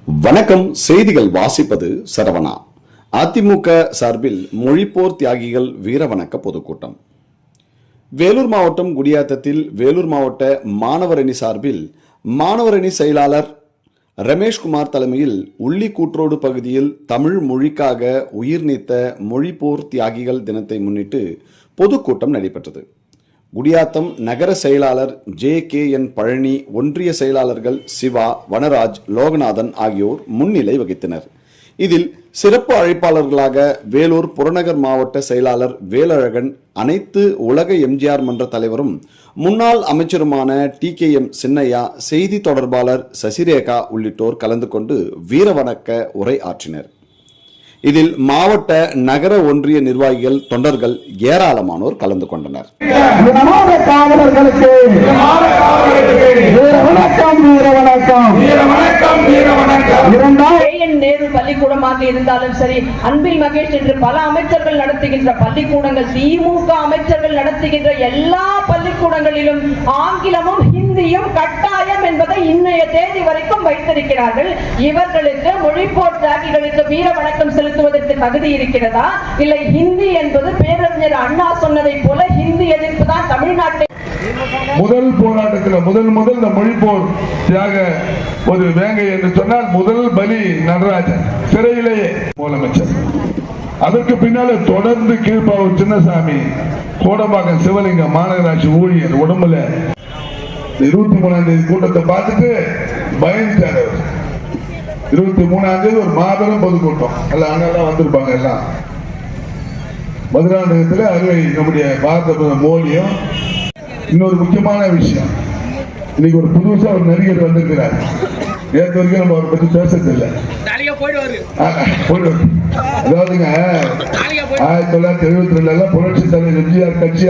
வணக்கம். செய்திகள் வாசிப்பது சரவணா. அதிமுக சார்பில் மொழிப்போர் தியாகிகள் வீரவணக்க பொதுக்கூட்டம். வேலூர் மாவட்டம் குடியாத்தத்தில் வேலூர் மாவட்ட மாணவரணி சார்பில் மாணவரணி செயலாளர் ரமேஷ்குமார் தலைமையில் உள்ளிக்கூற்றோடு பகுதியில் தமிழ் மொழிக்காக உயிர் நீத்த மொழிப்போர் தியாகிகள் தினத்தை முன்னிட்டு பொதுக்கூட்டம் நடைபெற்றது. குடியாத்தம் நகர செயலாளர் JKN பழனி, ஒன்றிய செயலாளர்கள் சிவா, வனராஜ், லோகநாதன் ஆகியோர் முன்னிலை வகித்தனர். இதில் சிறப்பு அழைப்பாளர்களாக வேலூர் புறநகர் மாவட்ட செயலாளர் வேலழகன், அனைத்து உலக எம்ஜிஆர் மன்ற தலைவரும் முன்னாள் அமைச்சருமான TKM சின்னையா, செய்தி தொடர்பாளர் சசிரேகா உள்ளிட்டோர் கலந்து கொண்டு வீரவணக்க உரை ஆற்றினர். இதில் மாவட்ட நகர ஒன்றிய நிர்வாகிகள், தொண்டர்கள் ஏராளமானோர் கலந்து கொண்டனர். நேரு பள்ளிக்கூடமாக இருந்தாலும் சரி, அன்பில் மகேஷ் என்று பல அமைச்சர்கள் நடத்துகின்ற பள்ளிக்கூடங்கள், திமுக அமைச்சர்கள் நடத்துகின்ற எல்லா பள்ளிக்கூடங்களிலும் ஆங்கிலமும் ஹிந்தியும் கட்டாயம் என்பதை இன்னைய தேதி வரைக்கும் வைத்திருக்கிறார்கள். இவர்களுக்கு மொழிப்போர் தியாகிகளுக்கு வீர வணக்கம் செலுத்துவதற்கு தகுதி இருக்கிறதா? இல்லை ஹிந்தி என்பது பேரறிஞர் அண்ணா சொன்னதை போல ஹிந்தி எதிர்ப்பு தான் தமிழ்நாட்டை முதல் போராட்டத்தில் முதல் இந்த மொழிப்போர் தியாக ஒரு வேங்கை என்று சொன்னால் முதல் பலி நடராஜன், சிறையிலேயே முதலமைச்சர். அதற்கு பின்னால தொடர்ந்து கீழ்ப்பாவூர் சின்னசாமி, கோடம்பாக்கம் சிவலிங்கம் மாநகராட்சி ஊழியர் உடம்புல 23ஆம் தேதி கூட்டத்தை பார்த்துட்டு பயந்துட்டாரு. 23ஆம் தேதி ஒரு மாபெரும் பொதுக்கூட்டம், எல்லாம் அண்ணெல்லாம் வந்திருப்பாங்க. எல்லாம் மதுராந்தகத்தில் அருகே நம்முடைய பாரத பிரதமர் மோடியும். இன்னொரு முக்கியமான விஷயம், இன்னைக்கு ஒரு புதுசா ஒரு நடிகர் வந்திருக்கிறார். நேற்று வரைக்கும் நம்ம அவரை பத்தி பேசுறது இல்லை. அதாவதுங்க 1972 புரட்சி தலைவர் எம்ஜிஆர் கட்சி